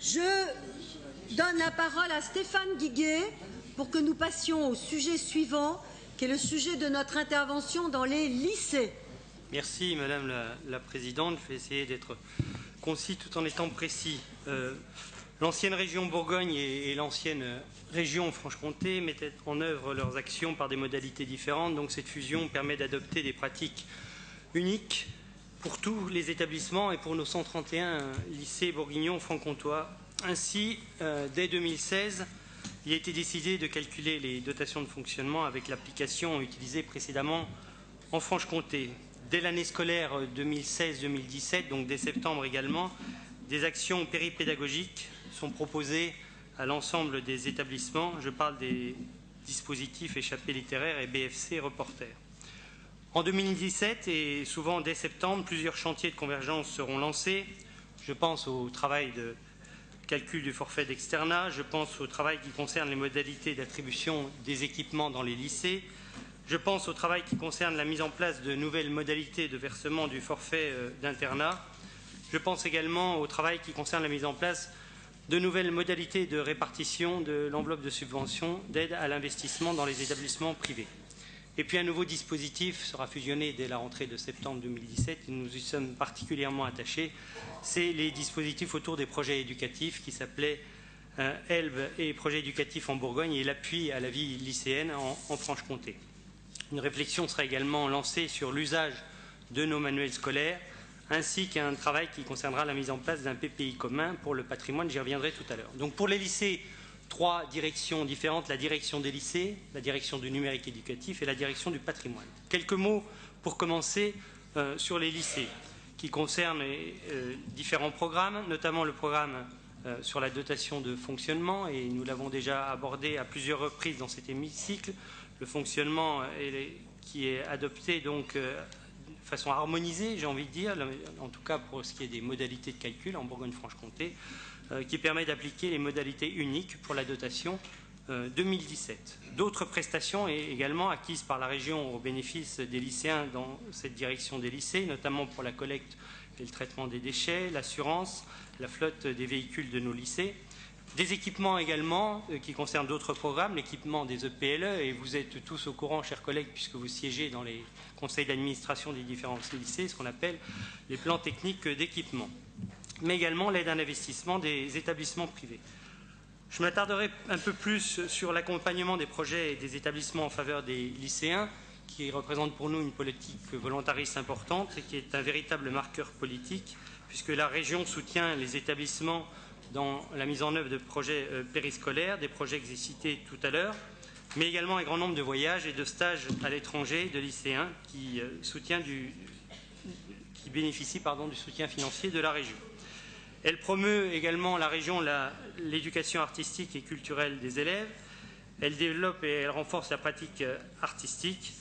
Je donne la parole à Stéphane Guiguet pour que nous passions au sujet suivant, qui est le sujet de notre intervention dans les lycées. Merci Madame la Présidente. Je vais essayer d'être concis tout en étant précis. L'ancienne région Bourgogne et l'ancienne région Franche-Comté mettaient en œuvre leurs actions par des modalités différentes. Donc cette fusion permet d'adopter des pratiques uniques pour tous les établissements et pour nos 131 lycées bourguignons franc-comtois. Ainsi, dès 2016, il a été décidé de calculer les dotations de fonctionnement avec l'application utilisée précédemment en Franche-Comté. Dès l'année scolaire 2016-2017, donc dès septembre également, des actions péripédagogiques sont proposées à l'ensemble des établissements. Je parle des dispositifs échappées littéraires et BFC reporters. En 2017 et souvent dès septembre, plusieurs chantiers de convergence seront lancés. Je pense au travail de calcul du forfait d'externat, je pense au travail qui concerne les modalités d'attribution des équipements dans les lycées, je pense au travail qui concerne la mise en place de nouvelles modalités de versement du forfait d'internat. Je pense également au travail qui concerne la mise en place de nouvelles modalités de répartition de l'enveloppe de subvention d'aide à l'investissement dans les établissements privés. Et puis un nouveau dispositif sera fusionné dès la rentrée de septembre 2017 et nous y sommes particulièrement attachés. C'est les dispositifs autour des projets éducatifs qui s'appelaient ELB et projets éducatifs en Bourgogne et l'appui à la vie lycéenne en Franche-Comté. Une réflexion sera également lancée sur l'usage de nos manuels scolaires ainsi qu'un travail qui concernera la mise en place d'un PPI commun pour le patrimoine, j'y reviendrai tout à l'heure. Donc pour les lycées, 3 directions différentes, la direction des lycées, la direction du numérique éducatif et la direction du patrimoine. Quelques mots pour commencer sur les lycées qui concernent différents programmes, notamment le programme sur la dotation de fonctionnement, et nous l'avons déjà abordé à plusieurs reprises dans cet hémicycle. Le fonctionnement qui est adopté donc de façon harmonisée, j'ai envie de dire, en tout cas pour ce qui est des modalités de calcul en Bourgogne-Franche-Comté, qui permet d'appliquer les modalités uniques pour la dotation 2017. D'autres prestations également acquises par la région au bénéfice des lycéens dans cette direction des lycées, notamment pour la collecte et le traitement des déchets, l'assurance, la flotte des véhicules de nos lycées. Des équipements également qui concernent d'autres programmes, l'équipement des EPLE, et vous êtes tous au courant, chers collègues, puisque vous siégez dans les conseils d'administration des différents lycées, ce qu'on appelle les plans techniques d'équipement, mais également l'aide à l'investissement des établissements privés. Je m'attarderai un peu plus sur l'accompagnement des projets et des établissements en faveur des lycéens, qui représente pour nous une politique volontariste importante et qui est un véritable marqueur politique, puisque la région soutient les établissements dans la mise en œuvre de projets périscolaires, des projets que j'ai cités tout à l'heure, mais également un grand nombre de voyages et de stages à l'étranger de lycéens qui bénéficient du soutien financier de la région. Elle promeut également, la région, l'éducation artistique et culturelle des élèves. Elle développe et elle renforce la pratique artistique.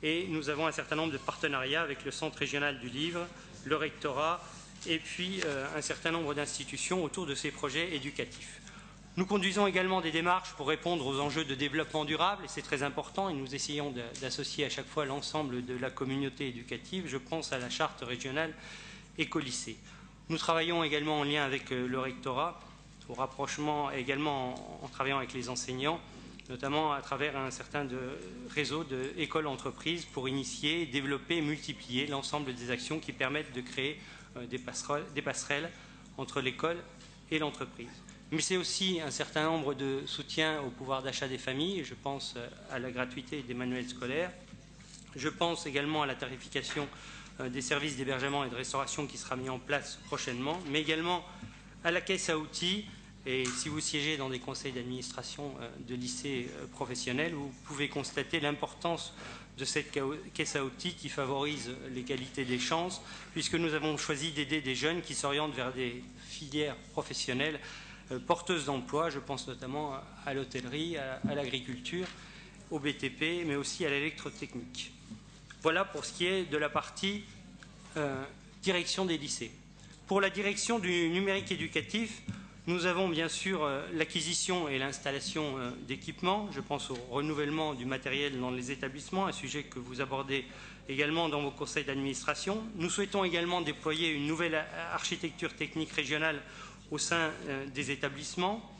Et nous avons un certain nombre de partenariats avec le Centre régional du livre, le rectorat, et puis un certain nombre d'institutions autour de ces projets éducatifs. Nous conduisons également des démarches pour répondre aux enjeux de développement durable, et c'est très important, et nous essayons d'associer à chaque fois l'ensemble de la communauté éducative. Je pense à la charte régionale écolycée. Nous travaillons également en lien avec le rectorat, au rapprochement également en travaillant avec les enseignants, notamment à travers un certain réseau d'écoles-entreprises pour initier, développer, multiplier l'ensemble des actions qui permettent de créer des passerelles entre l'école et l'entreprise. Mais c'est aussi un certain nombre de soutiens au pouvoir d'achat des familles. Je pense à la gratuité des manuels scolaires. Je pense également à la tarification des services d'hébergement et de restauration qui sera mis en place prochainement, mais également à la caisse à outils. Et si vous siégez dans des conseils d'administration de lycées professionnels, vous pouvez constater l'importance de cette caisse à outils qui favorise l'égalité des chances, puisque nous avons choisi d'aider des jeunes qui s'orientent vers des filières professionnelles porteuses d'emploi. Je pense notamment à l'hôtellerie, à l'agriculture, au BTP, mais aussi à l'électrotechnique. Voilà pour ce qui est de la partie direction des lycées. Pour la direction du numérique éducatif, nous avons bien sûr l'acquisition et l'installation d'équipements. Je pense au renouvellement du matériel dans les établissements, un sujet que vous abordez également dans vos conseils d'administration. Nous souhaitons également déployer une nouvelle architecture technique régionale au sein des établissements.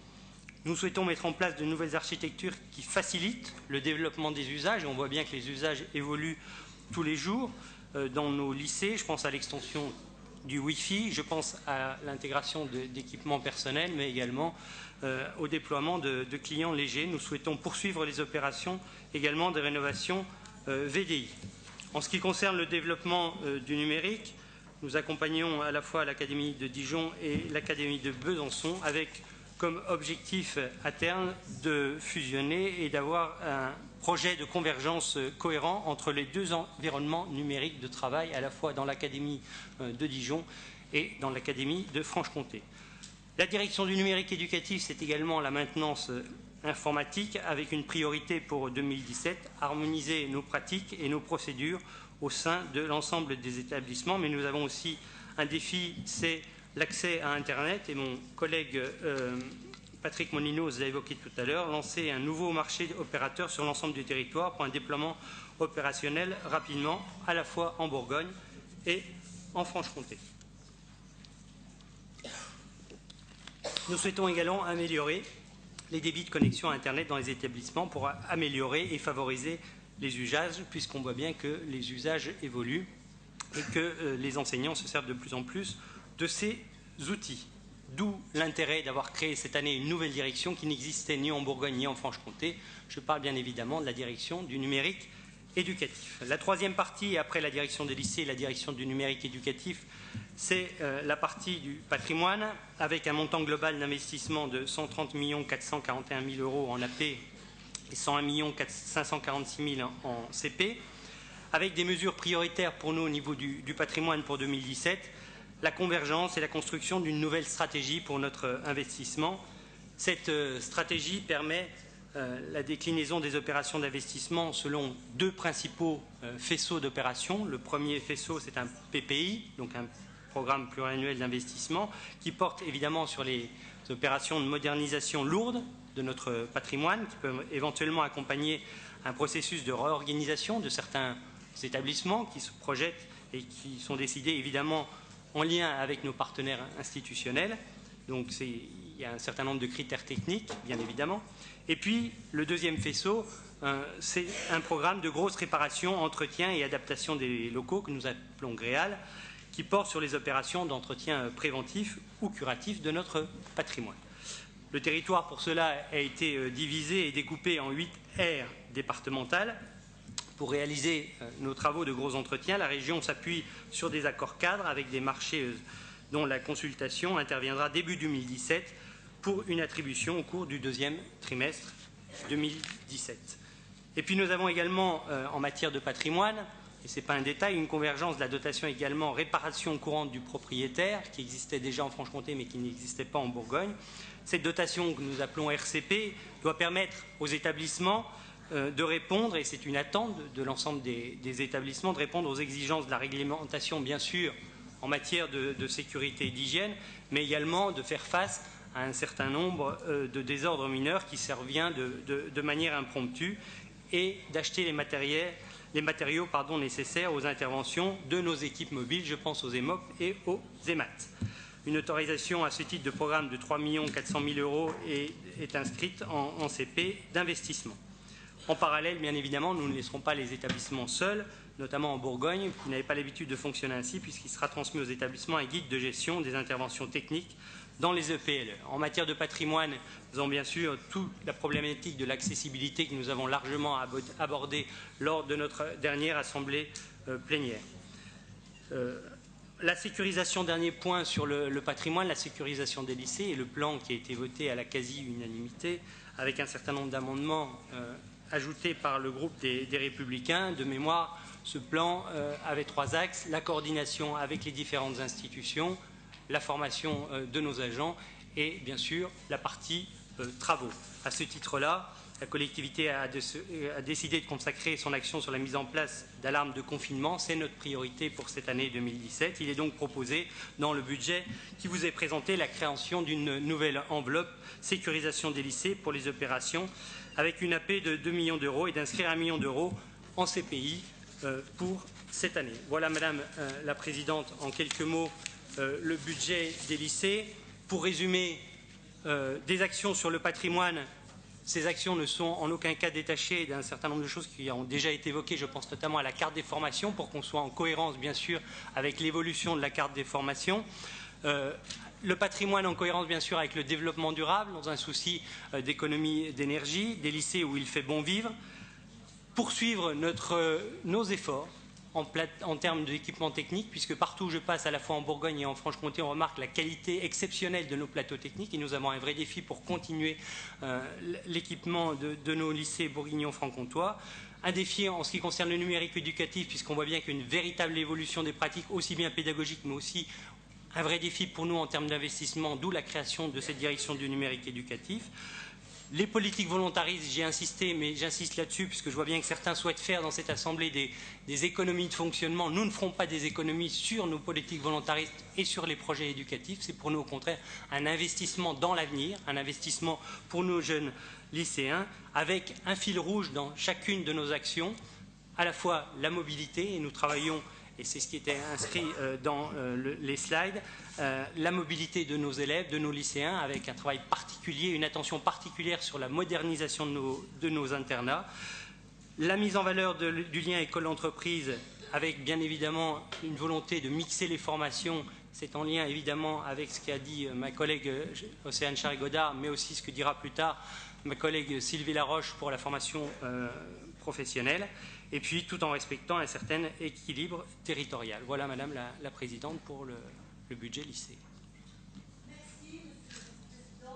Nous souhaitons mettre en place de nouvelles architectures qui facilitent le développement des usages. On voit bien que les usages évoluent tous les jours dans nos lycées. Je pense à l'extension du Wi-Fi, je pense à l'intégration d'équipements personnels, mais également au déploiement de clients légers. Nous souhaitons poursuivre les opérations également de rénovation VDI. En ce qui concerne le développement du numérique, nous accompagnons à la fois l'Académie de Dijon et l'Académie de Besançon avec comme objectif à terme de fusionner et d'avoir un projet de convergence cohérent entre les deux environnements numériques de travail, à la fois dans l'Académie de Dijon et dans l'Académie de Franche-Comté. La direction du numérique éducatif, c'est également la maintenance informatique avec une priorité pour 2017, harmoniser nos pratiques et nos procédures au sein de l'ensemble des établissements. Mais nous avons aussi un défi, c'est l'accès à Internet. Et mon collègue Patrick Molinos l'a évoqué tout à l'heure, lancer un nouveau marché opérateur sur l'ensemble du territoire pour un déploiement opérationnel rapidement, à la fois en Bourgogne et en Franche-Comté. Nous souhaitons également améliorer les débits de connexion à Internet dans les établissements pour améliorer et favoriser les usages, puisqu'on voit bien que les usages évoluent et que les enseignants se servent de plus en plus de ces outils. D'où l'intérêt d'avoir créé cette année une nouvelle direction qui n'existait ni en Bourgogne ni en Franche-Comté. Je parle bien évidemment de la direction du numérique éducatif. La troisième partie, après la direction des lycées et la direction du numérique éducatif, c'est la partie du patrimoine, avec un montant global d'investissement de 130 441 000 € en AP et 101 546 000 en CP, avec des mesures prioritaires pour nous au niveau du patrimoine pour 2017, la convergence et la construction d'une nouvelle stratégie pour notre investissement. Cette stratégie permet la déclinaison des opérations d'investissement selon deux principaux faisceaux d'opérations. Le premier faisceau, c'est un PPI, donc un programme pluriannuel d'investissement, qui porte évidemment sur les opérations de modernisation lourde de notre patrimoine, qui peuvent éventuellement accompagner un processus de réorganisation de certains établissements qui se projettent et qui sont décidés évidemment en lien avec nos partenaires institutionnels. Donc il y a un certain nombre de critères techniques, bien évidemment. Et puis le deuxième faisceau, c'est un programme de grosse réparation, entretien et adaptation des locaux que nous appelons GREAL, qui porte sur les opérations d'entretien préventif ou curatif de notre patrimoine. Le territoire, pour cela, a été divisé et découpé en 8 aires départementales. Pour réaliser nos travaux de gros entretien, la région s'appuie sur des accords cadres avec des marchés dont la consultation interviendra début 2017 pour une attribution au cours du deuxième trimestre 2017. Et puis nous avons également, en matière de patrimoine, et ce n'est pas un détail, une convergence de la dotation également réparation courante du propriétaire, qui existait déjà en Franche-Comté mais qui n'existait pas en Bourgogne. Cette dotation que nous appelons RCP doit permettre aux établissements de répondre, et c'est une attente de l'ensemble des établissements, de répondre aux exigences de la réglementation, bien sûr, en matière de sécurité et d'hygiène, mais également de faire face à un certain nombre de désordres mineurs qui surviennent de manière impromptue et d'acheter les matériaux nécessaires aux interventions de nos équipes mobiles, je pense aux EMOP et aux EMAT. Une autorisation à ce titre de programme de 3 400 000 € est inscrite en CP d'investissement. En parallèle, bien évidemment, nous ne laisserons pas les établissements seuls, notamment en Bourgogne, qui n'avaient pas l'habitude de fonctionner ainsi, puisqu'il sera transmis aux établissements un guide de gestion des interventions techniques dans les EPLE. En matière de patrimoine, nous avons bien sûr toute la problématique de l'accessibilité que nous avons largement abordée lors de notre dernière assemblée plénière. La sécurisation, dernier point sur le patrimoine, la sécurisation des lycées et le plan qui a été voté à la quasi-unanimité avec un certain nombre d'amendements ajoutés par le groupe des Républicains. De mémoire, ce plan avait 3 axes: la coordination avec les différentes institutions, la formation de nos agents et bien sûr la partie travaux. À ce titre-là, la collectivité a décidé de consacrer son action sur la mise en place d'alarmes de confinement. C'est notre priorité pour cette année 2017. Il est donc proposé dans le budget qui vous est présenté la création d'une nouvelle enveloppe sécurisation des lycées pour les opérations avec une AP de 2 millions € et d'inscrire 1 million € en CPI pour cette année. Voilà, Madame la Présidente, en quelques mots, le budget des lycées. Pour résumer, des actions sur le patrimoine. Ces actions ne sont en aucun cas détachées d'un certain nombre de choses qui ont déjà été évoquées. Je pense notamment à la carte des formations, pour qu'on soit en cohérence, bien sûr, avec l'évolution de la carte des formations. Le patrimoine en cohérence, bien sûr, avec le développement durable, dans un souci d'économie d'énergie, des lycées où il fait bon vivre. Poursuivre nos efforts en termes d'équipement technique, puisque partout où je passe, à la fois en Bourgogne et en Franche-Comté, on remarque la qualité exceptionnelle de nos plateaux techniques et nous avons un vrai défi pour continuer l'équipement de nos lycées bourguignons-franc-comtois. Un défi en ce qui concerne le numérique éducatif, puisqu'on voit bien qu'il y a une véritable évolution des pratiques, aussi bien pédagogiques, mais aussi un vrai défi pour nous en termes d'investissement, d'où la création de cette direction du numérique éducatif. Les politiques volontaristes, j'ai insisté, mais j'insiste là-dessus, puisque je vois bien que certains souhaitent faire dans cette Assemblée des économies de fonctionnement. Nous ne ferons pas des économies sur nos politiques volontaristes et sur les projets éducatifs. C'est pour nous, au contraire, un investissement dans l'avenir, un investissement pour nos jeunes lycéens, avec un fil rouge dans chacune de nos actions, à la fois la mobilité, et nous travaillons, et c'est ce qui était inscrit dans les slides, la mobilité de nos élèves, de nos lycéens, avec un travail particulier, une attention particulière sur la modernisation de nos internats, la mise en valeur du lien école-entreprise, avec bien évidemment une volonté de mixer les formations. C'est en lien évidemment avec ce qu'a dit ma collègue Océane Charest-Godard, mais aussi ce que dira plus tard ma collègue Sylvie Laroche pour la formation professionnelle, et puis tout en respectant un certain équilibre territorial. Voilà, Madame la Présidente, pour le budget lycée.